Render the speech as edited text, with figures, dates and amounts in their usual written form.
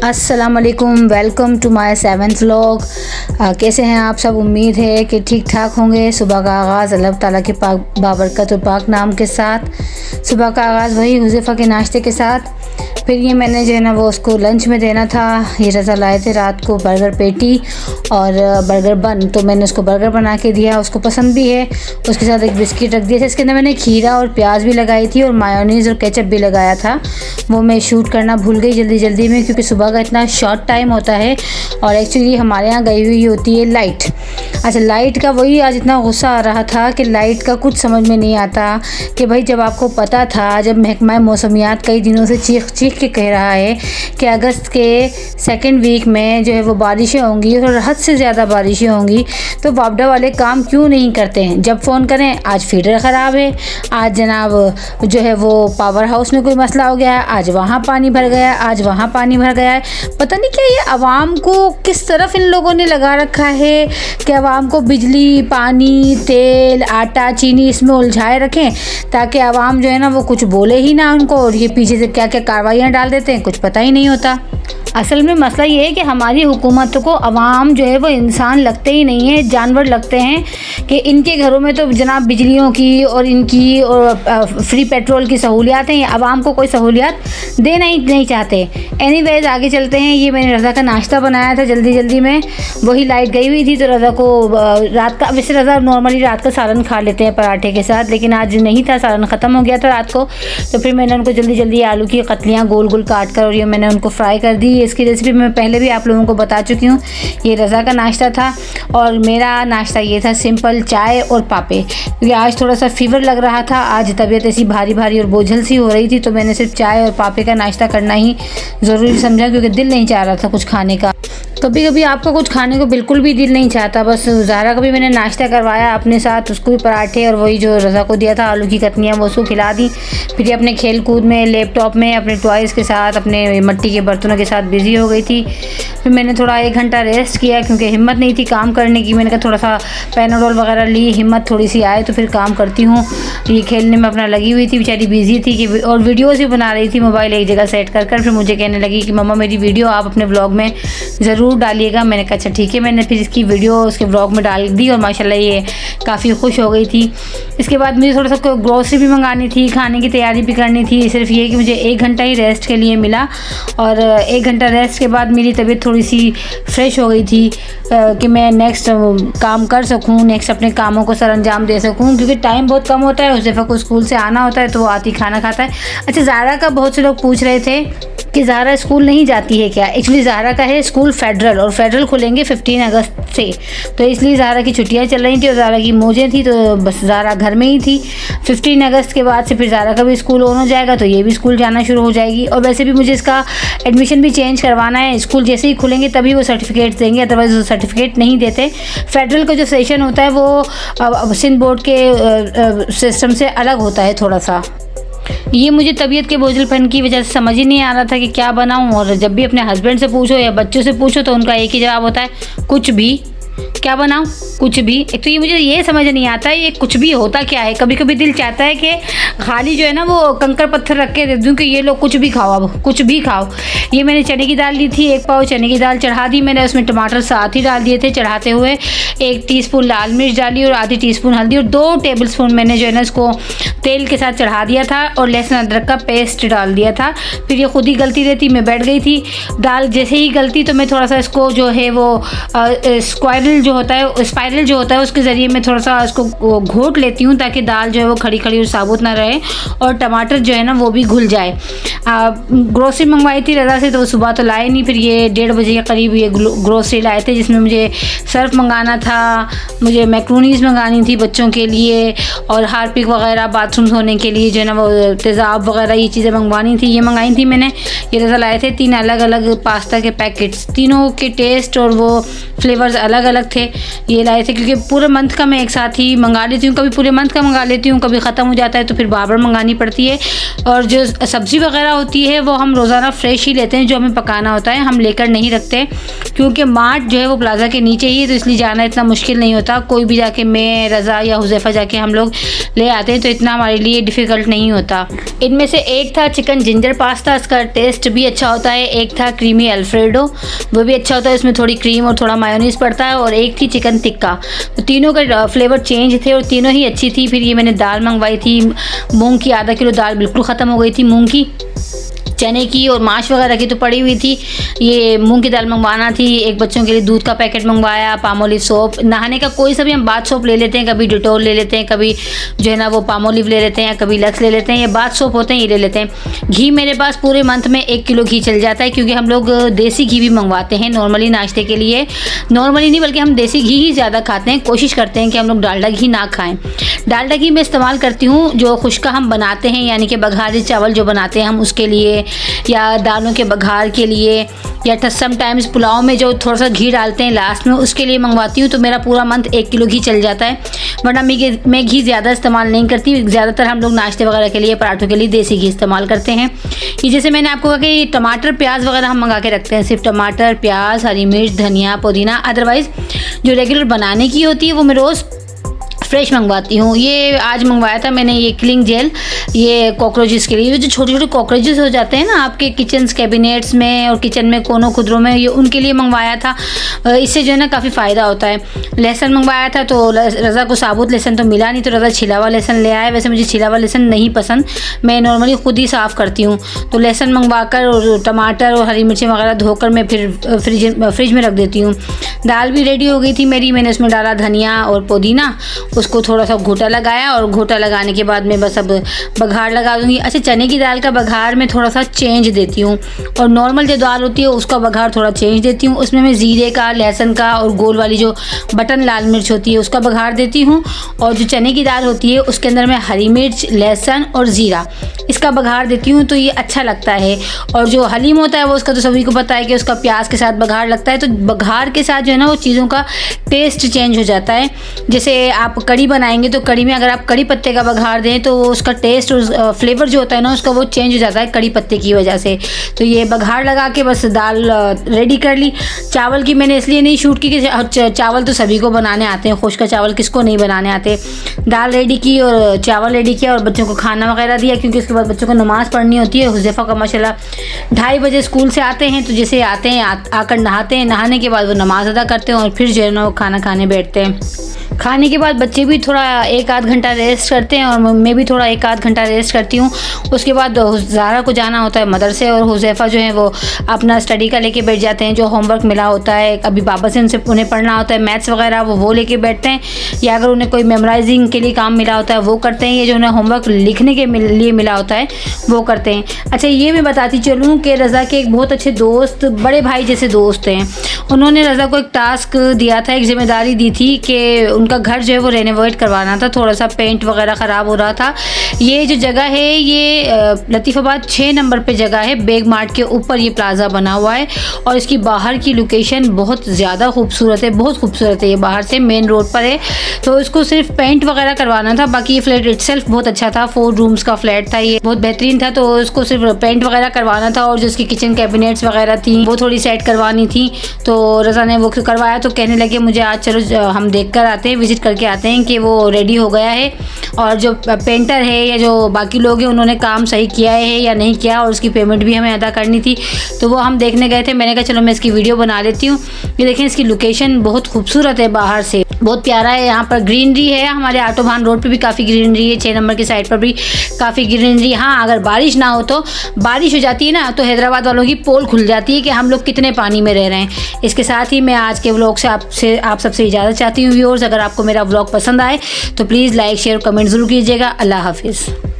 अस्सलामुअलैकुम, welcome to my 7th vlog. कैसे हैं आप सब? उम्मीद है कि ठीक ठाक होंगे। सुबह का आगाज़ अल्लाह ताला के पाक बाबरकत और पाक नाम के साथ। सुबह का आगाज़ वही हुज़ैफ़ा के नाश्ते के साथ। फिर ये मैंने जो है ना वो उसको लंच में देना था। ये रज़ा लाए थे रात को बर्गर पेटी और बर्गर बन, तो मैंने उसको बर्गर बना के दिया, उसको पसंद भी है। उसके साथ एक बिस्किट रख दिया था। इसके अंदर मैंने खीरा और प्याज भी लगाई थी और मायोनीज़ और केचप भी लगाया था। वो मैं शूट करना भूल गई जल्दी में, क्योंकि सुबह का इतना शॉर्ट टाइम होता है और एक्चुअली हमारे यहाँ गई हुई होती है लाइट। अच्छा, लाइट का वही आज इतना गुस्सा आ रहा था कि लाइट का कुछ समझ में नहीं आता कि भाई जब आपको पता था, जब महकमा मौसमियात कई दिनों से चीख के कह रहा है कि अगस्त के सेकंड वीक में जो है वो बारिशें होंगी और हद से ज़्यादा बारिशें होंगी, तो वापडा वाले काम क्यों नहीं करते हैं? जब फ़ोन करें आज फीडर ख़राब है, आज जनाब जो है वो पावर हाउस में कोई मसला हो गया है, आज वहाँ पानी भर गया है, आज वहाँ पानी भर गया है। पता नहीं क्या ये आवाम को किस तरफ इन लोगों ने लगा रखा है कि आवाम को बिजली, पानी, तेल, आटा, चीनी इसमें उलझाए रखें ताकि आवाम जो है ना वो कुछ बोले ही ना उनको, और ये पीछे से क्या क्या कार्रवाइयाँ डाल देते हैं, कुछ पता ही नहीं होता। असल में मसला ये है कि हमारी हुकूमत को अवाम जो है वो इंसान लगते ही नहीं है, जानवर लगते हैं कि इनके घरों में तो जनाब बिजलियों की और इनकी और फ्री पेट्रोल की सहूलियात हैं, अवाम को कोई सहूलियात देना ही नहीं चाहते। एनीवेज आगे चलते हैं। ये मैंने रज़ा का नाश्ता बनाया था जल्दी में, वही लाइट गई हुई थी तो रज़ा को रात का, वैसे रज़ा नॉर्मली रात का सालन खा लेते हैं पराठे के साथ, लेकिन आज नहीं था, सालन ख़त्म हो गया था रात को, तो फिर मैंने उनको जल्दी आलू की कतलियाँ गोल काट कर और ये मैंने उनको फ्राई कर दी। इसकी रेसिपी मैं पहले भी आप लोगों को बता चुकी हूँ। ये रज़ा का नाश्ता था और मेरा नाश्ता ये था सिंपल, चाय और पापे, क्योंकि आज थोड़ा सा फीवर लग रहा था, आज तबीयत ऐसी भारी और बोझल सी हो रही थी, तो मैंने सिर्फ चाय और पापे का नाश्ता करना ही ज़रूरी समझा, क्योंकि दिल नहीं चाह रहा था कुछ खाने का। कभी आपको कुछ खाने को बिल्कुल भी दिल नहीं चाहता। बस ज़ाहरा का भी मैंने नाश्ता करवाया अपने साथ, उसको भी पराठे और वही जो रज़ा को दिया था आलू की कतलियाँ वो उसको खिला दी। फिर ये अपने खेल कूद में, लैपटॉप में, अपने टॉयज़ के साथ, अपने मिट्टी के बर्तनों के साथ बिज़ी हो गई थी। फिर मैंने थोड़ा 1 घंटा रेस्ट किया, क्योंकि हिम्मत नहीं थी काम करने की। मैंने कहा थोड़ा सा पैनाडोल वगैरह ली, हिम्मत थोड़ी सी आए तो फिर काम करती हूँ। ये खेलने में अपना लगी हुई थी, बेचारी बिज़ी थी कि और वीडियोज़ भी बना रही थी, मोबाइल एक जगह सेट कर। फिर मुझे कहने लगी कि मम्मा मेरी वीडियो आप अपने व्लॉग में ज़रूर डालिएगा। मैंने कहा अच्छा ठीक है। मैंने फिर इसकी वीडियो उसके व्लॉग में डाल दी और माशाल्लाह ये काफ़ी खुश हो गई थी। इसके बाद मुझे थोड़ा सा ग्रोसरी भी मंगानी थी, खाने की तैयारी भी करनी थी। सिर्फ ये कि मुझे 1 घंटा ही रेस्ट के लिए मिला और 1 घंटा रेस्ट के बाद मेरी तबीयत थोड़ी सी फ्रेश हो गई थी कि मैं नेक्स्ट काम कर सकूँ, नेक्स्ट अपने कामों को सर अंजाम दे सकूँ, क्योंकि टाइम बहुत कम होता है। हुज़ैफ़ा को स्कूल से आना होता है तो वो आती खाना खाता है। अच्छा, ज़ाहरा का बहुत से लोग पूछ रहे थे कि ज़ाहरा स्कूल नहीं जाती है क्या? एक्चुअली ज़ाहरा का है स्कूल फेडरल, और फेडरल खुलेंगे 15 अगस्त से, तो इसलिए ज़ाहरा की छुट्टियाँ चल रही थी और ज़ाहरा की मौजें थी, तो बस ज़ाहरा घर में ही थी। 15 अगस्त के बाद से फिर ज़ाहरा का भी स्कूल ऑन हो जाएगा, तो ये भी स्कूल जाना शुरू हो जाएगी। और वैसे भी मुझे इसका एडमिशन भी चेंज करवाना है। स्कूल जैसे ही खुलेंगे तभी वो सर्टिफिकेट देंगे, अदरवाइज़ वो सर्टिफिकेट नहीं देते। फेडरल का जो सेशन होता है वो सिंध बोर्ड के सिस्टम से अलग होता है थोड़ा सा। ये मुझे तबीयत के बोझलपन की वजह से समझ ही नहीं आ रहा था कि क्या बनाऊं, और जब भी अपने हस्बैंड से पूछो या बच्चों से पूछो तो उनका एक ही जवाब होता है, कुछ भी। क्या बनाऊं? कुछ भी। एक तो ये मुझे ये समझ नहीं आता है ये कुछ भी होता क्या है। कभी दिल चाहता है कि खाली जो है ना वो कंकर पत्थर रख के दे दूँ कि ये लोग कुछ भी खाओ, अब कुछ भी खाओ। ये मैंने चने की दाल ली थी, 1 पाव चने की दाल चढ़ा दी मैंने, उसमें टमाटर साथ ही डाल दिए थे। चढ़ाते हुए 1 टीस्पून लाल मिर्च डाली और आधी टीस्पून हल्दी और 2 टेबलस्पून मैंने जो है ना इसको तेल के साथ चढ़ा दिया था और लहसुन अदरक का पेस्ट डाल दिया था। फिर ये खुद ही गलती रहती, मैं बैठ गई थी। दाल जैसे ही गलती तो मैं थोड़ा सा इसको जो है वो स्क्वायरल जो होता है, स्पाइरल जो होता है, उसके ज़रिए मैं थोड़ा सा इसको घोट लेती हूँ ताकि दाल जो है वो खड़ी और साबुत ना रहे और टमाटर जो है ना वो भी घुल जाए। ग्रोसरी मंगवाई थी रज़ा से, तो वो सुबह तो लाए नहीं। फिर ये 1:30 बजे के करीब ये ग्रोसरी लाए थे, जिसमें मुझे सर्फ मंगाना था, मुझे मैक्रोनीज़ मंगानी थी बच्चों के लिए, और हार्पिक वगैरह बाथरूम धोने के लिए जो है ना वो तेज़ाब वगैरह ये चीज़ें मंगवानी थी। ये मंगाई थी मैंने। ये रज़ा लाए थे 3 अलग पास्ता के पैकेट्स, तीनों के टेस्ट और वो फ्लेवर्स अलग थे। ये लाए थे क्योंकि पूरे मंथ का मैं एक साथ ही मंगा लेती हूँ, कभी पूरे मंथ का मंगा लेती हूँ, कभी ख़त्म हो जाता है तो फिर बार बार मंगानी पड़ती है। और जो सब्ज़ी वगैरह होती है वो हम रोज़ाना फ्रेश ही लेते हैं, जो हमें पकाना होता है हम लेकर नहीं रखते, क्योंकि मार्ट जो है वो प्लाजा के नीचे ही है, तो इसलिए जाना इतना मुश्किल नहीं होता। कोई भी जाके मैं, रज़ा या हुज़ैफ़ा जाके हम लोग ले आते हैं, तो इतना हमारे लिए डिफ़िकल्ट नहीं होता। इनमें से एक था चिकन जिंजर पास्ता, इसका टेस्ट भी अच्छा होता है। एक था क्रीमी अल्फ्रेडो, वो भी अच्छा होता है, इसमें थोड़ी क्रीम और थोड़ा मायोनीज़ पड़ता है। और एक थी चिकन टिक्का, तो तीनों का फ्लेवर चेंज थे और तीनों ही अच्छी थी। फिर ये मैंने दाल मंगवाई थी, मूंग की, आधा किलो दाल बिल्कुल ख़त्म हो गई थी मूंग की, चने की और माश वगैरह की तो पड़ी हुई थी। ये मूंग की दाल मंगवाना थी। एक बच्चों के लिए दूध का पैकेट मंगवाया, पामोलिव सोप, नहाने का कोई सा भी हम बाथ सोप ले लेते हैं, कभी डिटोल ले लेते हैं, कभी जो है ना वो पामोलिव ले लेते हैं, कभी लक्स ले लेते हैं, ये बाथ सोप होते हैं ये ले लेते हैं। घी मेरे पास पूरे मंथ में 1 किलो घी चल जाता है, क्योंकि हम लोग देसी घी भी मंगवाते हैं नॉर्मली नाश्ते के लिए। नॉर्मली नहीं बल्कि हम देसी घी ही ज़्यादा खाते हैं, कोशिश करते हैं कि हम लोग डालडा घी ना खाएँ। डालडा घी मैं इस्तेमाल करती हूँ जो खुश्का हम बनाते हैं, यानी कि बघारे चावल जो बनाते हैं हम उसके लिए, या दालों के बघार के लिए, या समटाइम्स पुलाव में जो थोड़ा सा घी डालते हैं लास्ट में उसके लिए मंगवाती हूँ। तो मेरा पूरा मंथ 1 किलो घी चल जाता है, वरना मैं घी ज़्यादा इस्तेमाल नहीं करती। ज़्यादातर हम लोग नाश्ते वगैरह के लिए, पराठों के लिए देसी घी इस्तेमाल करते हैं। ये जैसे मैंने आपको कहा कि टमाटर प्याज वगैरह हम मंगा के रखते हैं, सिर्फ टमाटर, प्याज, हरी मिर्च, धनिया, पुदीना। अदरवाइज़ जो रेगुलर बनाने की होती है वो मैं रोज़ फ्रेश मंगवाती हूँ। ये आज मंगवाया था मैंने ये किलिंग जेल, ये कॉकरोचेस के लिए, जो छोटे छोटे कॉकरोचेस हो जाते हैं ना आपके किचन कैबिनेट्स में और किचन में कोनों खुदरों में, ये उनके लिए मंगवाया था। इससे जो है ना काफ़ी फ़ायदा होता है। लहसुन मंगवाया था, तो रज़ा को साबुत लहसुन तो मिला नहीं, तो रज़ा छिला हुआ लहसुन ले आया। वैसे मुझे छिला हुआ लहसुन नहीं पसंद, मैं नॉर्मली ख़ुद ही साफ़ करती हूँ। तो लहसुन मंगवा कर और टमाटर और हरी मिर्ची वगैरह धोकर मैं फिर फ्रिज में रख देती हूँ। दाल भी रेडी हो गई थी मेरी, मैंने उसमें डाला धनिया और पुदीना, उसको थोड़ा सा घोटा लगाया और घोटा लगाने के बाद मैं बस अब बघार लगा दूँगी। अच्छा, चने की दाल का बघार मैं थोड़ा सा चेंज देती हूँ, और नॉर्मल जो दाल होती है उसका बघार थोड़ा चेंज देती हूँ। उसमें मैं ज़ीरे का, लहसुन का और गोल वाली जो बटन लाल मिर्च होती है उसका बघार देती हूँ। और जो चने की दाल होती है उसके अंदर मैं हरी मिर्च, लहसुन और ज़ीरा इसका बघार देती हूँ, तो ये अच्छा लगता है। और जो हलीम होता है वो उसका तो सभी को पता है कि उसका प्याज के साथ बघार लगता है, तो बघार के साथ जो है ना वो चीज़ों का टेस्ट चेंज हो जाता है। जैसे आप कड़ी बनाएंगे तो कड़ी में अगर आप कड़ी पत्ते का बघार दें तो उसका टेस्ट और फ्लेवर जो होता है ना उसका वो चेंज हो जाता है कड़ी पत्ते की वजह से। तो ये बघार लगा के बस दाल रेडी कर ली। चावल की मैंने इसलिए नहीं शूट की कि चावल तो सभी को बनाने आते हैं, खुश्का चावल किसको नहीं बनाने आते। दाल रेडी की और चावल रेडी किया और बच्चों को खाना वगैरह दिया, क्योंकि उसके बाद बच्चों को नमाज़ पढ़नी होती है। हुज़ैफ़ा का माशाल्लाह 2:30 बजे स्कूल से आते हैं, तो जैसे आते हैं आकर नहाते हैं, नहाने के बाद वो नमाज़ अदा करते हैं और फिर जो है ना वो खाना खाने बैठते हैं। खाने के बाद बच्चे भी थोड़ा 1-8 घंटा रेस्ट करते हैं और मैं भी थोड़ा 1-8 घंटा रेस्ट करती हूँ। उसके बाद ज़ारा को जाना होता है मदरसे, और हुज़ैफ़ा जो है वो अपना स्टडी का लेके बैठ जाते हैं, जो होमवर्क मिला होता है अभी बाबा से उन्हें पढ़ना होता है, मैथ्स वगैरह वो लेके बैठते हैं, या अगर उन्हें कोई मेमोराइजिंग के लिए काम मिला होता है वो करते हैं, या जो उन्हें होमवर्क लिखने के लिए मिला होता है वो करते हैं। अच्छा, ये मैं बताती चलूँ कि रज़ा के एक बहुत अच्छे दोस्त, बड़े भाई जैसे दोस्त हैं, उन्होंने रज़ा को एक टास्क दिया था, एक जिम्मेदारी दी थी कि उनका घर जो है वो रेनोवेट करवाना था, थोड़ा सा पेंट वगैरह ख़राब हो रहा था। ये जो जगह है ये लतीफ़ाबाद 6 नंबर पे जगह है, बेग मार्ट के ऊपर ये प्लाज़ा बना हुआ है, और इसकी बाहर की लोकेशन बहुत ज़्यादा खूबसूरत है, बहुत खूबसूरत है। ये बाहर से मेन रोड पर है, तो इसको सिर्फ पेंट वगैरह करवाना था। बाकी ये फ्लैट इटसेल्फ बहुत अच्छा था, 4 रूम्स का फ्लैट था, ये बहुत बेहतरीन था, तो इसको सिर्फ पेंट वगैरह करवाना था। और जो इसकी किचन कैबिनेट्स वगैरह थी वो थोड़ी सेट करवानी थी, तो रज़ा ने वो करवाया। तो कहने लगे मुझे आज चलो हम देख कर आते हैं, विज़िट करके आते हैं कि वो रेडी हो गया है, और जो पेंटर है या जो बाकी लोग हैं उन्होंने काम सही किया है या नहीं किया, और उसकी पेमेंट भी हमें अदा करनी थी, तो वो हम देखने गए थे। मैंने कहा चलो मैं इसकी वीडियो बना लेती हूँ। ये देखें, इसकी लोकेशन बहुत खूबसूरत है, बाहर से बहुत प्यारा है। यहाँ पर ग्रीनरी है, हमारे ऑटोबान रोड पे भी काफ़ी ग्रीनरी है, 6 नंबर की साइड पर भी काफ़ी ग्रीनरी। हाँ, अगर बारिश ना हो तो, बारिश हो जाती है ना तो हैदराबाद वालों की पोल खुल जाती है कि हम लोग कितने पानी में रह रहे हैं। इसके साथ ही मैं आज के व्लॉग से आप सबसे इजाज़त चाहती हूँ व्यूअर्स। अगर आपको मेरा व्लॉग पसंद आए तो प्लीज़ लाइक, शेयर, कमेंट ज़रूर कीजिएगा। अल्लाह हाफिज़।